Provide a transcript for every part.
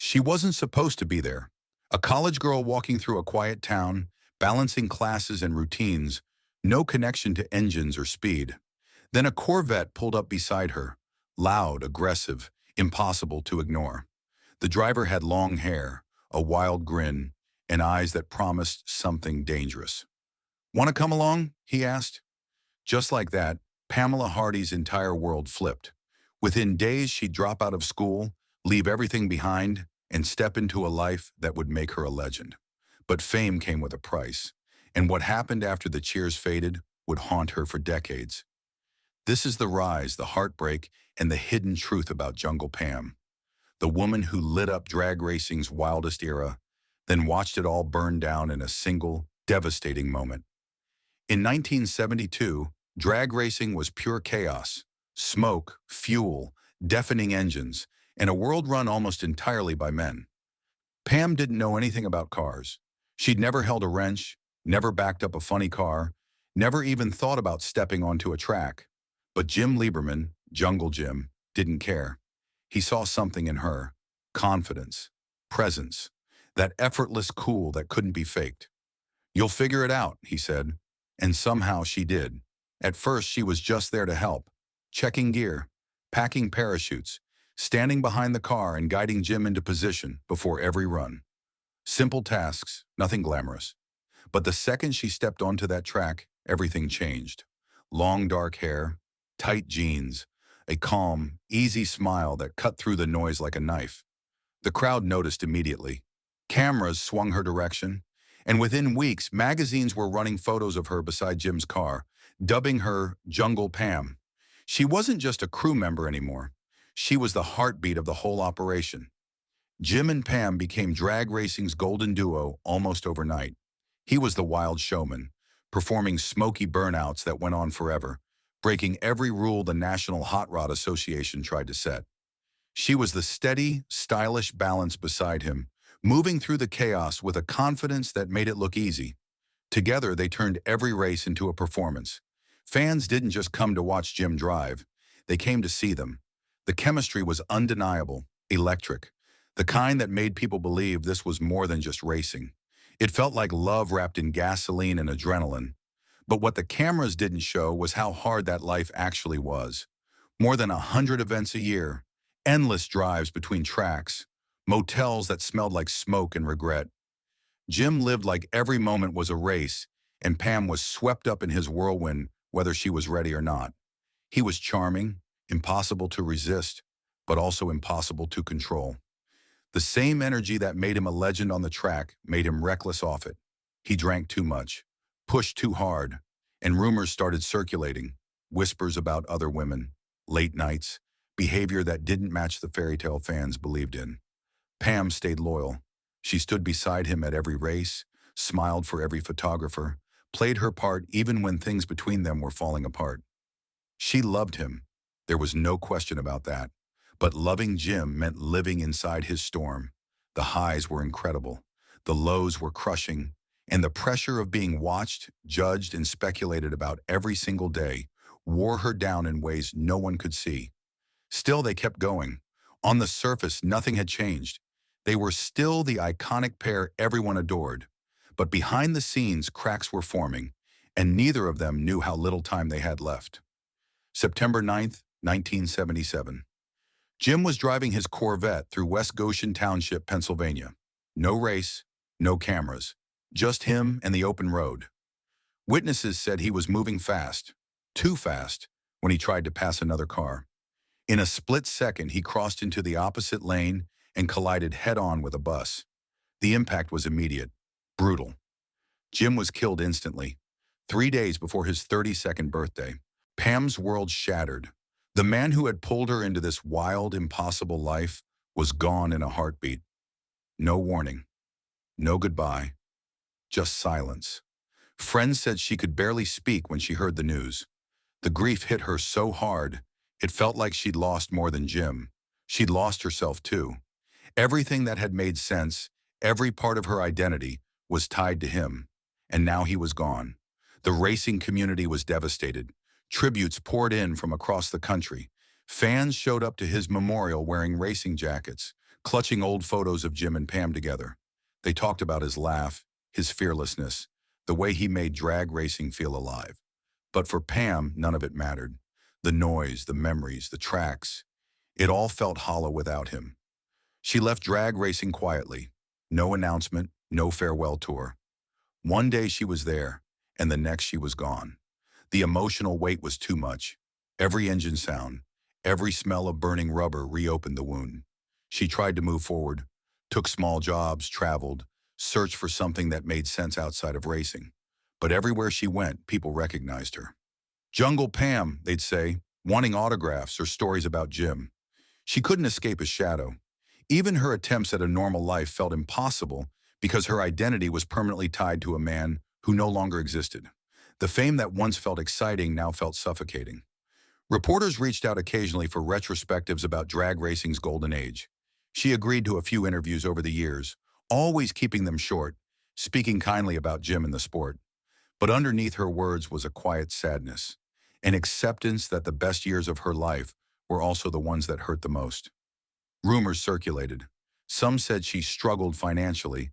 She wasn't supposed to be there. A college girl walking through a quiet town, balancing classes and routines, no connection to engines or speed. Then a Corvette pulled up beside her, loud, aggressive, impossible to ignore. The driver had long hair, a wild grin, and eyes that promised something dangerous. "Want to come along?" he asked. Just like that, Pamela Hardy's entire world flipped. Within days, she'd drop out of school, leave everything behind, and step into a life that would make her a legend. But fame came with a price, and what happened after the cheers faded would haunt her for decades. This is the rise, the heartbreak, and the hidden truth about Jungle Pam, the woman who lit up drag racing's wildest era, then watched it all burn down in a single, devastating moment. In 1972, drag racing was pure chaos: smoke, fuel, deafening engines, and a world run almost entirely by men. Pam didn't know anything about cars. She'd never held a wrench, never backed up a funny car, never even thought about stepping onto a track. But Jim Liberman, Jungle Jim, didn't care. He saw something in her: confidence, presence, that effortless cool that couldn't be faked. "You'll figure it out," he said. And somehow she did. At first, she was just there to help, checking gear, packing parachutes, standing behind the car and guiding Jim into position before every run. Simple tasks, nothing glamorous. But the second she stepped onto that track, everything changed. Long dark hair, tight jeans, a calm, easy smile that cut through the noise like a knife. The crowd noticed immediately. Cameras swung her direction, and within weeks, magazines were running photos of her beside Jim's car, dubbing her Jungle Pam. She wasn't just a crew member anymore. She was the heartbeat of the whole operation. Jim and Pam became drag racing's golden duo almost overnight. He was the wild showman, performing smoky burnouts that went on forever, breaking every rule the National Hot Rod Association tried to set. She was the steady, stylish balance beside him, moving through the chaos with a confidence that made it look easy. Together, they turned every race into a performance. Fans didn't just come to watch Jim drive. They came to see them. The chemistry was undeniable, electric, the kind that made people believe this was more than just racing. It felt like love wrapped in gasoline and adrenaline. But what the cameras didn't show was how hard that life actually was. More than 100 events a year, endless drives between tracks, motels that smelled like smoke and regret. Jim lived like every moment was a race, and Pam was swept up in his whirlwind whether she was ready or not. He was charming, impossible to resist, but also impossible to control. The same energy that made him a legend on the track made him reckless off it. He drank too much, pushed too hard, and rumors started circulating, whispers about other women, late nights, behavior that didn't match the fairy tale fans believed in. Pam stayed loyal. She stood beside him at every race, smiled for every photographer, played her part even when things between them were falling apart. She loved him. There was no question about that. But loving Jim meant living inside his storm. The highs were incredible. The lows were crushing. And the pressure of being watched, judged, and speculated about every single day wore her down in ways no one could see. Still, they kept going. On the surface, nothing had changed. They were still the iconic pair everyone adored. But behind the scenes, cracks were forming, and neither of them knew how little time they had left. September 9th, 1977. Jim was driving his Corvette through West Goshen Township, Pennsylvania. No race, no cameras, just him and the open road. Witnesses said he was moving fast, too fast, when he tried to pass another car. In a split second, he crossed into the opposite lane and collided head-on with a bus. The impact was immediate, brutal. Jim was killed instantly, 3 days before his 32nd birthday. Pam's world shattered. The man who had pulled her into this wild, impossible life was gone in a heartbeat. No warning, no goodbye, just silence. Friends said she could barely speak when she heard the news. The grief hit her so hard, it felt like she'd lost more than Jim. She'd lost herself too. Everything that had made sense, every part of her identity, was tied to him. And now he was gone. The racing community was devastated. Tributes poured in from across the country. Fans showed up to his memorial wearing racing jackets, clutching old photos of Jim and Pam together. They talked about his laugh, his fearlessness, the way he made drag racing feel alive. But for Pam, none of it mattered. The noise, the memories, the tracks, it all felt hollow without him. She left drag racing quietly. No announcement, no farewell tour. One day she was there, and the next she was gone. The emotional weight was too much. Every engine sound, every smell of burning rubber reopened the wound. She tried to move forward, took small jobs, traveled, searched for something that made sense outside of racing. But everywhere she went, people recognized her. Jungle Pam, they'd say, wanting autographs or stories about Jim. She couldn't escape his shadow. Even her attempts at a normal life felt impossible because her identity was permanently tied to a man who no longer existed. The fame that once felt exciting now felt suffocating. Reporters reached out occasionally for retrospectives about drag racing's golden age. She agreed to a few interviews over the years, always keeping them short, speaking kindly about Jim and the sport. But underneath her words was a quiet sadness, an acceptance that the best years of her life were also the ones that hurt the most. Rumors circulated. Some said she struggled financially.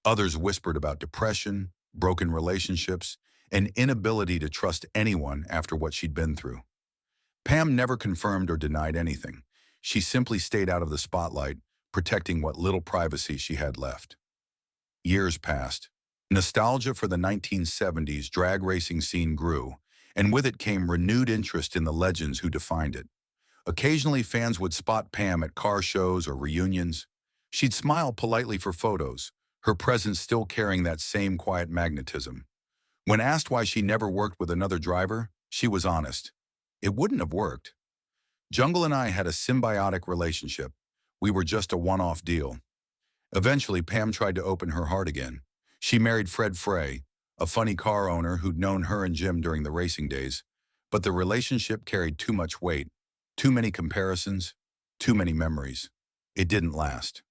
Others whispered about depression, broken relationships, an inability to trust anyone after what she'd been through. Pam never confirmed or denied anything. She simply stayed out of the spotlight, protecting what little privacy she had left. Years passed. Nostalgia for the 1970s drag racing scene grew, and with it came renewed interest in the legends who defined it. Occasionally, fans would spot Pam at car shows or reunions. She'd smile politely for photos, her presence still carrying that same quiet magnetism. When asked why she never worked with another driver, she was honest. It wouldn't have worked. Jungle and I had a symbiotic relationship. We were just a one-off deal. Eventually, Pam tried to open her heart again. She married Fred Frey, a funny car owner who'd known her and Jim during the racing days. But the relationship carried too much weight, too many comparisons, too many memories. It didn't last.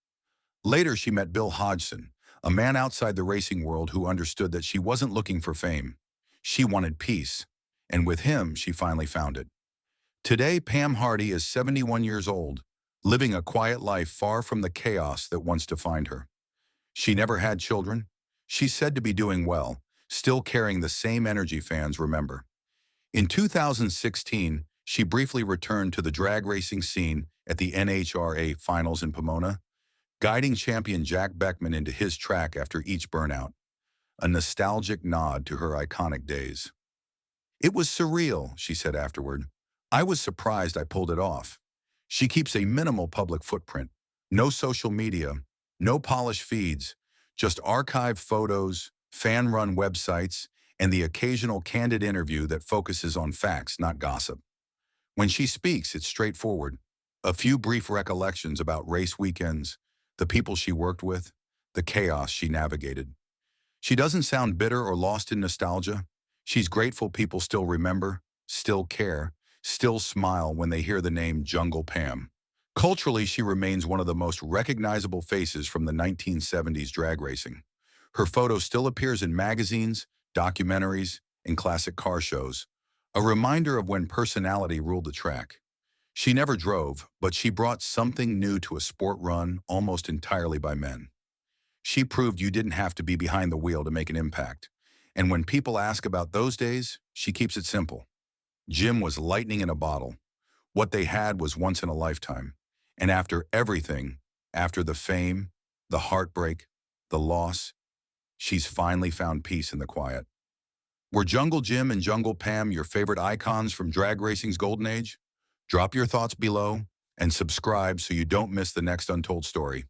Later, she met Bill Hodgson, a man outside the racing world who understood that she wasn't looking for fame. She wanted peace, and with him, she finally found it. Today, Pam Hardy is 71 years old, living a quiet life far from the chaos that once defined her. She never had children. She's said to be doing well, still carrying the same energy fans remember. In 2016, she briefly returned to the drag racing scene at the NHRA finals in Pomona, guiding champion Jack Beckman into his track after each burnout, a nostalgic nod to her iconic days. "It was surreal," she said afterward. "I was surprised I pulled it off." She keeps a minimal public footprint, no social media, no polished feeds, just archived photos, fan-run websites, and the occasional candid interview that focuses on facts, not gossip. When she speaks, it's straightforward. A few brief recollections about race weekends, the people she worked with, the chaos she navigated. She doesn't sound bitter or lost in nostalgia. She's grateful people still remember, still care, still smile when they hear the name Jungle Pam. Culturally, she remains one of the most recognizable faces from the 1970s drag racing. Her photo still appears in magazines, documentaries, and classic car shows, a reminder of when personality ruled the track. She never drove, but she brought something new to a sport run almost entirely by men. She proved you didn't have to be behind the wheel to make an impact. And when people ask about those days, she keeps it simple. Jim was lightning in a bottle. What they had was once in a lifetime. And after everything, after the fame, the heartbreak, the loss, she's finally found peace in the quiet. Were Jungle Jim and Jungle Pam your favorite icons from drag racing's golden age? Drop your thoughts below and subscribe so you don't miss the next untold story.